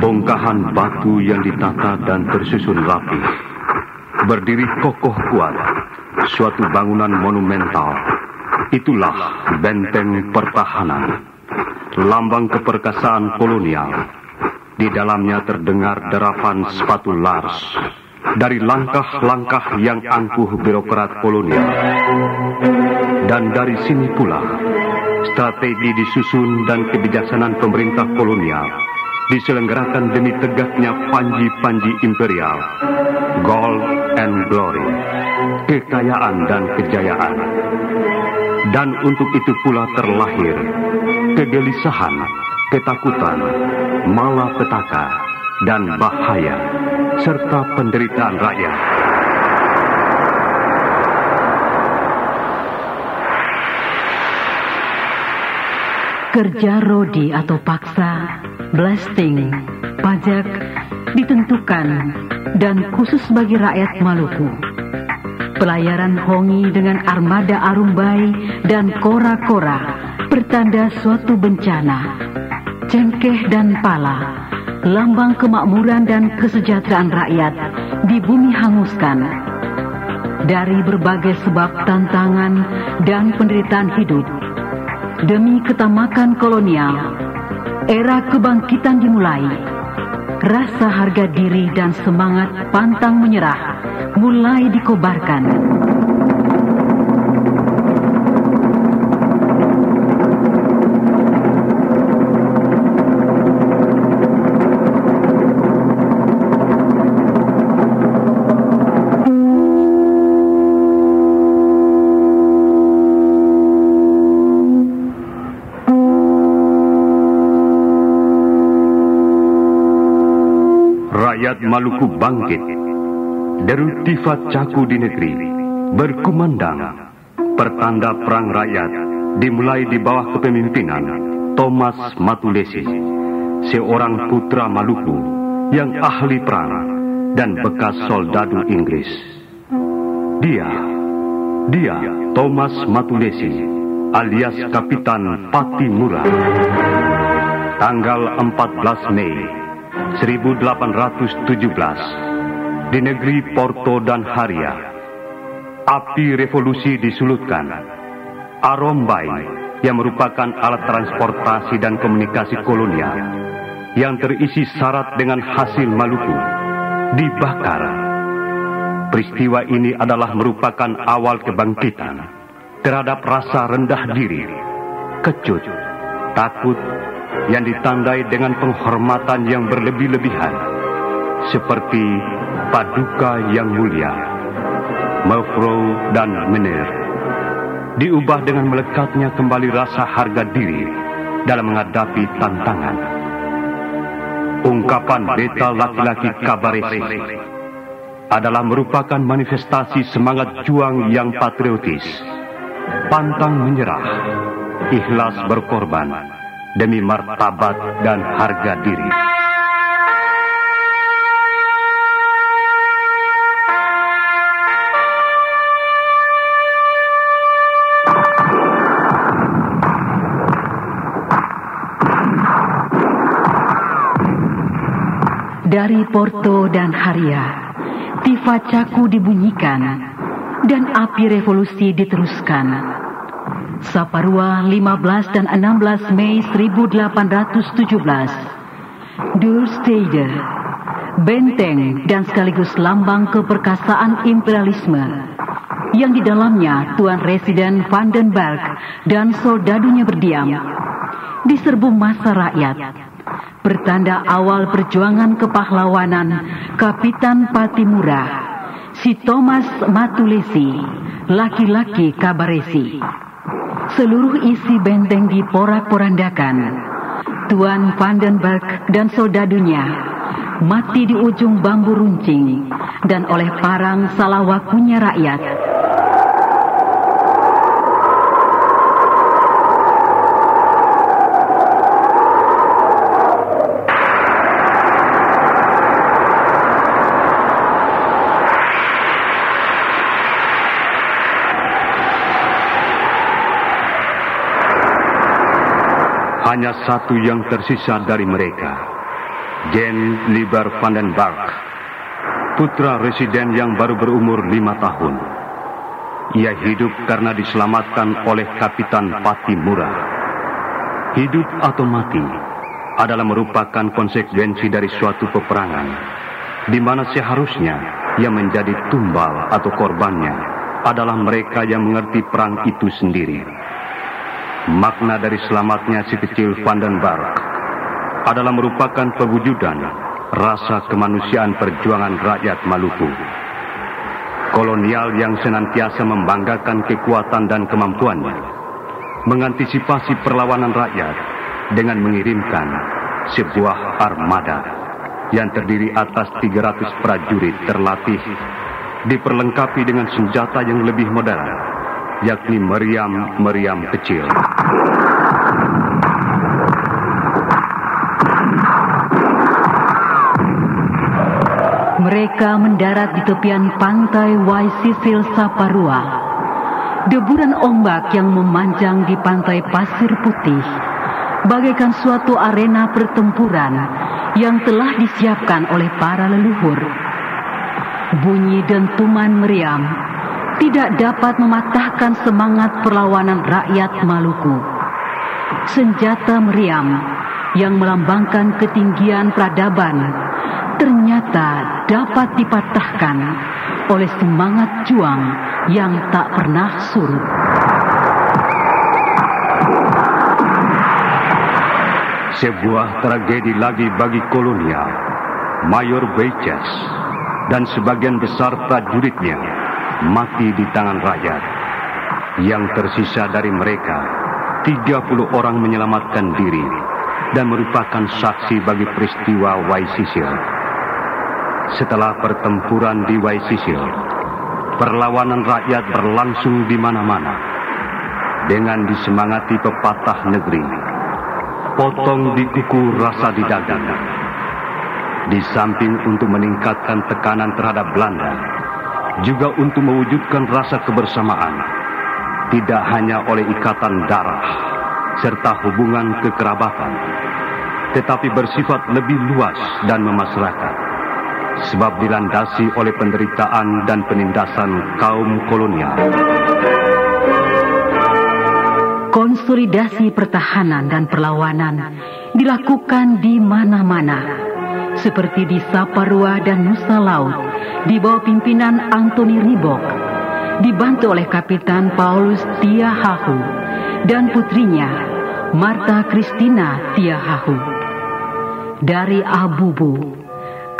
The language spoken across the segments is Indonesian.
Bongkahan batu yang ditata dan tersusun rapi, berdiri kokoh kuat, suatu bangunan monumental. Itulah benteng pertahanan, lambang keperkasaan kolonial. Di dalamnya terdengar derapan sepatu Lars dari langkah-langkah yang angkuh birokrat kolonial. Dan dari sini pula, strategi disusun dan kebijaksanaan pemerintah kolonial diselenggarakan demi tegaknya panji-panji imperial, gold and glory, kekayaan dan kejayaan. Dan untuk itu pula terlahir kegelisahan, ketakutan, malapetaka, dan bahaya, serta penderitaan rakyat. Kerja rodi atau paksa, blasting, pajak, ditentukan, dan khusus bagi rakyat Maluku. Pelayaran Hongi dengan armada Arumbai dan kora-kora pertanda suatu bencana. Cengkeh dan pala, lambang kemakmuran dan kesejahteraan rakyat di bumi hanguskan. Dari berbagai sebab tantangan dan penderitaan hidup, demi ketamakan kolonial, era kebangkitan dimulai. Rasa harga diri dan semangat pantang menyerah mulai dikobarkan. Rakyat Maluku bangkit. Deru Tifat Caku di negeri berkumandang. Pertanda perang rakyat dimulai di bawah kepemimpinan Thomas Matulesi, seorang putra Maluku yang ahli perang dan bekas soldadu Inggris. Dia Thomas Matulesi alias Kapitan Patimura. Tanggal 14 Mei 1817 di negeri Porto dan Haria, api revolusi disulutkan. Arombai yang merupakan alat transportasi dan komunikasi kolonial yang terisi syarat dengan hasil Maluku dibakar. Peristiwa ini adalah merupakan awal kebangkitan terhadap rasa rendah diri, kecut, takut yang ditandai dengan penghormatan yang berlebih-lebihan, seperti Paduka yang mulia, Mevrouw dan Meneer, diubah dengan melekatnya kembali rasa harga diri dalam menghadapi tantangan. Ungkapan beta laki-laki Cabaresi adalah merupakan manifestasi semangat juang yang patriotis, pantang menyerah, ikhlas berkorban demi martabat dan harga diri. Dari Porto dan Haria, Tifat Caku dibunyikan dan api revolusi diteruskan. Saparua 15 dan 16 Mei 1817, Der Stede, benteng dan sekaligus lambang keperkasaan imperialisme, yang di dalamnya Tuan Residen Vandenberg dan soldadunya berdiam, diserbu massa rakyat. Pertanda awal perjuangan kepahlawanan Kapitan Patimura, si Thomas Matulesi, laki-laki Cabaresi. Seluruh isi benteng diporak-porandakan. Tuan Vandenberg dan soldadunya mati di ujung bambu runcing dan oleh parang salah waktunya rakyat. Hanya satu yang tersisa dari mereka, Jan Lieber van den Berg, putra residen yang baru berumur 5 tahun. Ia hidup karena diselamatkan oleh Kapitan Patimura. Hidup atau mati adalah merupakan konsekuensi dari suatu peperangan, di mana seharusnya yang menjadi tumbal atau korbannya adalah mereka yang mengerti perang itu sendiri. Makna dari selamatnya si kecil Van den Berg adalah merupakan pewujudan rasa kemanusiaan perjuangan rakyat Maluku. Kolonial yang senantiasa membanggakan kekuatan dan kemampuannya mengantisipasi perlawanan rakyat dengan mengirimkan sebuah armada yang terdiri atas 300 prajurit terlatih, diperlengkapi dengan senjata yang lebih modern, yakni meriam-meriam kecil. Mereka mendarat di tepian pantai Waissisil Saparua. Deburan ombak yang memanjang di pantai pasir putih bagaikan suatu arena pertempuran yang telah disiapkan oleh para leluhur. Bunyi dentuman meriam tidak dapat mematahkan semangat perlawanan rakyat Maluku. Senjata meriam yang melambangkan ketinggian peradaban ternyata dapat dipatahkan oleh semangat juang yang tak pernah surut. Sebuah tragedi lagi bagi kolonial. Mayor Beches dan sebagian besar prajuritnya mati di tangan rakyat. Yang tersisa dari mereka, 30 orang menyelamatkan diri dan merupakan saksi bagi peristiwa Waissisil. Setelah pertempuran di Waissisil, perlawanan rakyat berlangsung di mana-mana dengan disemangati pepatah negeri, potong di kuku rasa di dada. Di samping untuk meningkatkan tekanan terhadap Belanda, juga untuk mewujudkan rasa kebersamaan, tidak hanya oleh ikatan darah serta hubungan kekerabatan, tetapi bersifat lebih luas dan memasyarakat. Sebab dilandasi oleh penderitaan dan penindasan kaum kolonial. Konsolidasi pertahanan dan perlawanan dilakukan di mana-mana, seperti di Saparua dan Nusa Laut, di bawah pimpinan Anthony Ribok, dibantu oleh Kapitan Paulus Tiahahu dan putrinya Marta Christina Tiahahu. Dari Abubu,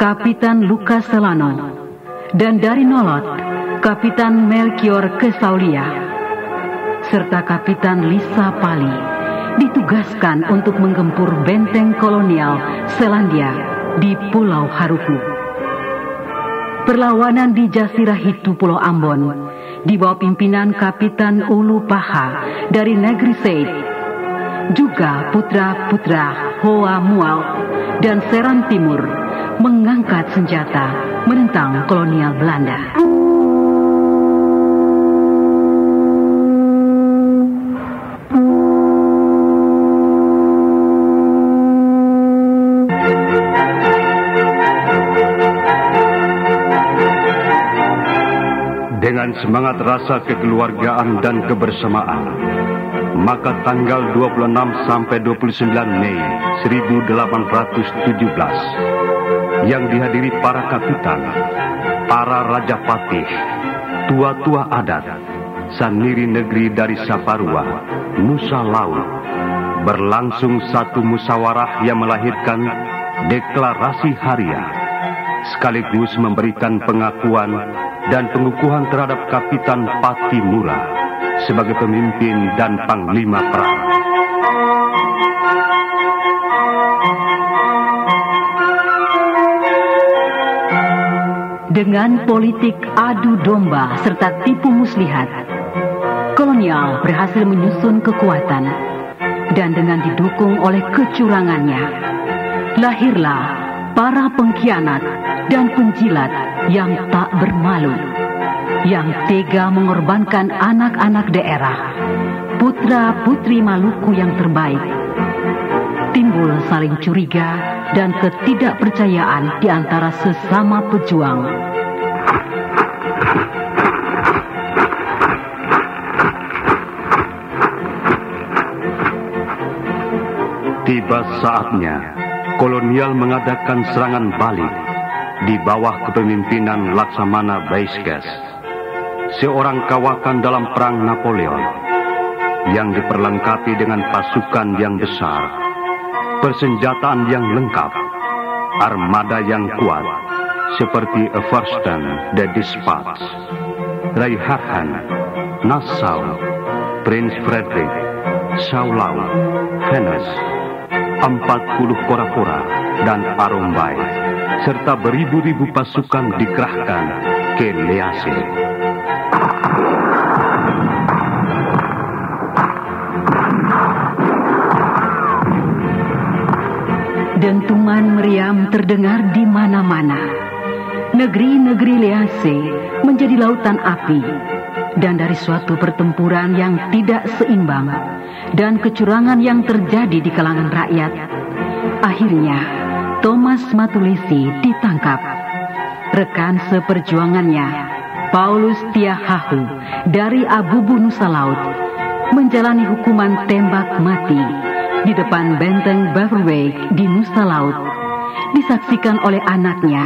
Kapitan Lucas Selano, dan dari Nolot, Kapitan Melchior Kesaulia, serta Kapitan Lisa Pali ditugaskan untuk menggempur benteng kolonial Selandia di Pulau Haruku. Perlawanan di Jasirah Hitu Pulau Ambon di bawah pimpinan Kapitan Ulu Paha dari Negeri Said, juga putra-putra Hoa Mual dan Seram Timur mengangkat senjata menentang kolonial Belanda. Dengan semangat rasa kekeluargaan dan kebersamaan, maka tanggal 26 sampai 29 Mei 1817 yang dihadiri para kapitan, para raja patih, tua-tua adat, saniri negeri dari Saparua, Nusa Laut, berlangsung satu musyawarah yang melahirkan deklarasi Haria, sekaligus memberikan pengakuan dan pengukuhan terhadap Kapitan Patimura sebagai pemimpin dan panglima perang. Dengan politik adu domba serta tipu muslihat, kolonial berhasil menyusun kekuatan, dan dengan didukung oleh kecurangannya, lahirlah para pengkhianat dan penjilat yang tak bermalu, yang tega mengorbankan anak-anak daerah, putra-putri Maluku yang terbaik. Timbul saling curiga dan ketidakpercayaan di antara sesama pejuang. Tiba saatnya kolonial mengadakan serangan balik di bawah kepemimpinan Laksamana Beiskes, seorang kawakan dalam perang Napoleon yang diperlengkapi dengan pasukan yang besar, persenjataan yang lengkap, armada yang kuat seperti Eversten de Dispatch, Reiherhen, Nassau, Prince Frederick, Saulau, Hennes, 40 kora-kora dan Arombai, serta beribu-ribu pasukan dikerahkan ke Lease. Dentuman meriam terdengar di mana-mana. Negeri-negeri Lease menjadi lautan api, dan dari suatu pertempuran yang tidak seimbang dan kecurangan yang terjadi di kalangan rakyat, akhirnya Thomas Matulesi ditangkap. Rekan seperjuangannya, Paulus Tiahahu dari Abubu Nusa Laut, menjalani hukuman tembak mati di depan benteng Beverwijk di Nusa Laut, disaksikan oleh anaknya,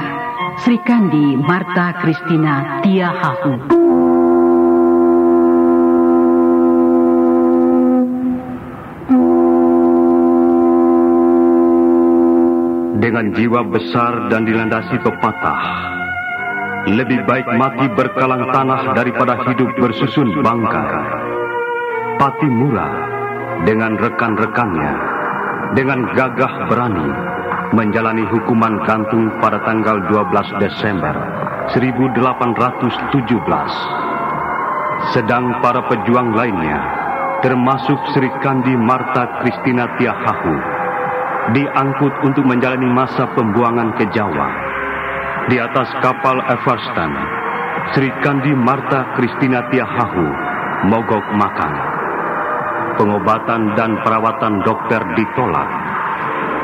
Sri Kandi Martha Christina Tiahahu. Dengan jiwa besar dan dilandasi pepatah, lebih baik mati berkalang tanah daripada hidup bersusun bangkai, Patimura dengan rekan-rekannya dengan gagah berani menjalani hukuman gantung pada tanggal 12 Desember 1817. Sedang para pejuang lainnya, termasuk Sri Kandi Martha Christina Tiahahu, diangkut untuk menjalani masa pembuangan ke Jawa. Di atas kapal Eversten, Sri Kandi Martha Christina Tiahahu mogok makan. Pengobatan dan perawatan dokter ditolak,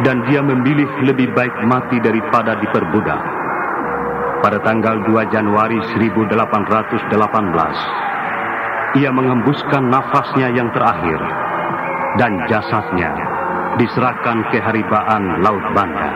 dan dia memilih lebih baik mati daripada diperbudak. Pada tanggal 2 Januari 1818, ia menghembuskan nafasnya yang terakhir, dan jasadnya diserahkan ke Haribaan Laut Banda.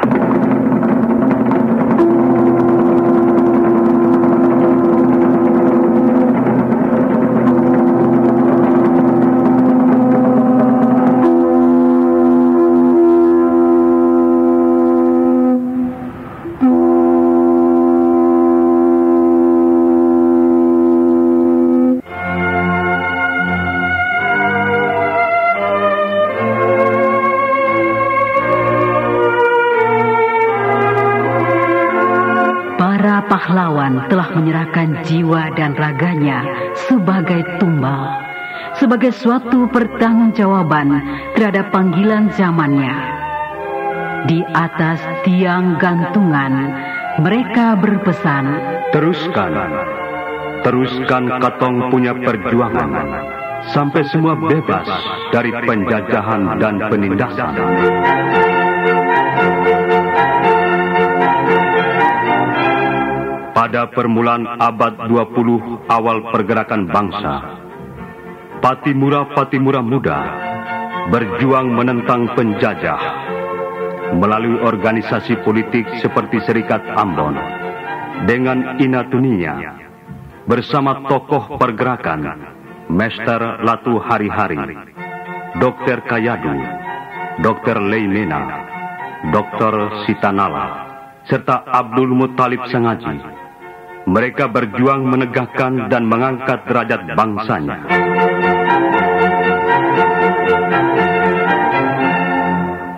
Pahlawan telah menyerahkan jiwa dan raganya sebagai tumbal, sebagai suatu pertanggungjawaban terhadap panggilan zamannya. Di atas tiang gantungan, mereka berpesan, teruskan katong punya perjuangan, sampai semua bebas dari penjajahan dan penindasan. Pada permulaan abad 20 awal pergerakan bangsa, Patimura muda berjuang menentang penjajah melalui organisasi politik seperti Serikat Ambon dengan Inatuniya, bersama tokoh pergerakan Mester Latu Hari-Hari, Dr. Kayadu, Dr. Leimena, Dr. Sitanala, serta Abdul Muttalib Sengaji. Mereka berjuang menegakkan dan mengangkat derajat bangsanya.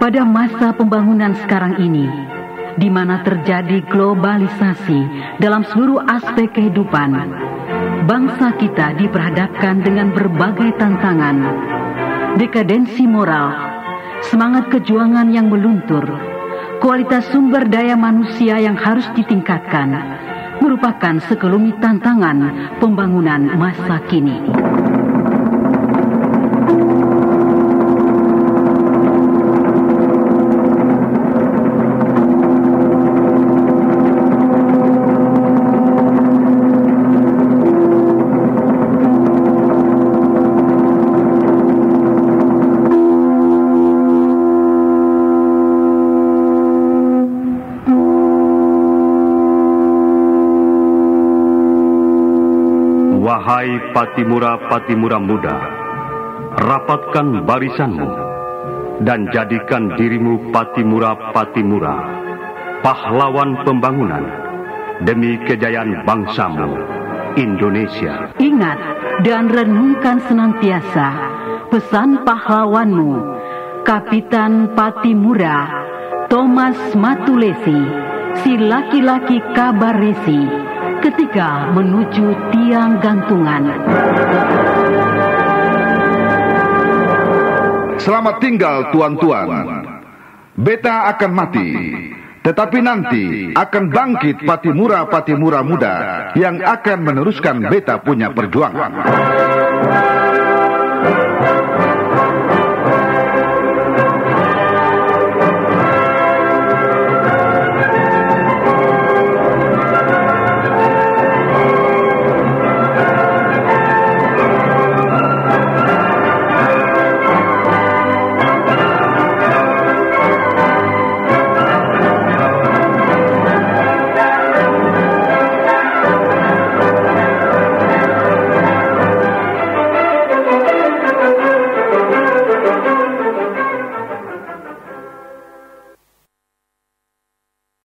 Pada masa pembangunan sekarang ini, di mana terjadi globalisasi dalam seluruh aspek kehidupan, bangsa kita diperhadapkan dengan berbagai tantangan, dekadensi moral, semangat kejuangan yang meluntur, kualitas sumber daya manusia yang harus ditingkatkan, merupakan sekelumit tantangan pembangunan masa kini. Wahai Patimura-Patimura muda, rapatkan barisanmu dan jadikan dirimu Patimura-Patimura, pahlawan pembangunan demi kejayaan bangsamu, Indonesia. Ingat dan renungkan senantiasa pesan pahlawanmu, Kapitan Patimura Thomas Matulesi, si laki-laki kabar resi, ketika menuju tiang gantungan. Selamat tinggal tuan-tuan. Beta akan mati, tetapi nanti akan bangkit Patimura-Patimura muda yang akan meneruskan beta punya perjuangan.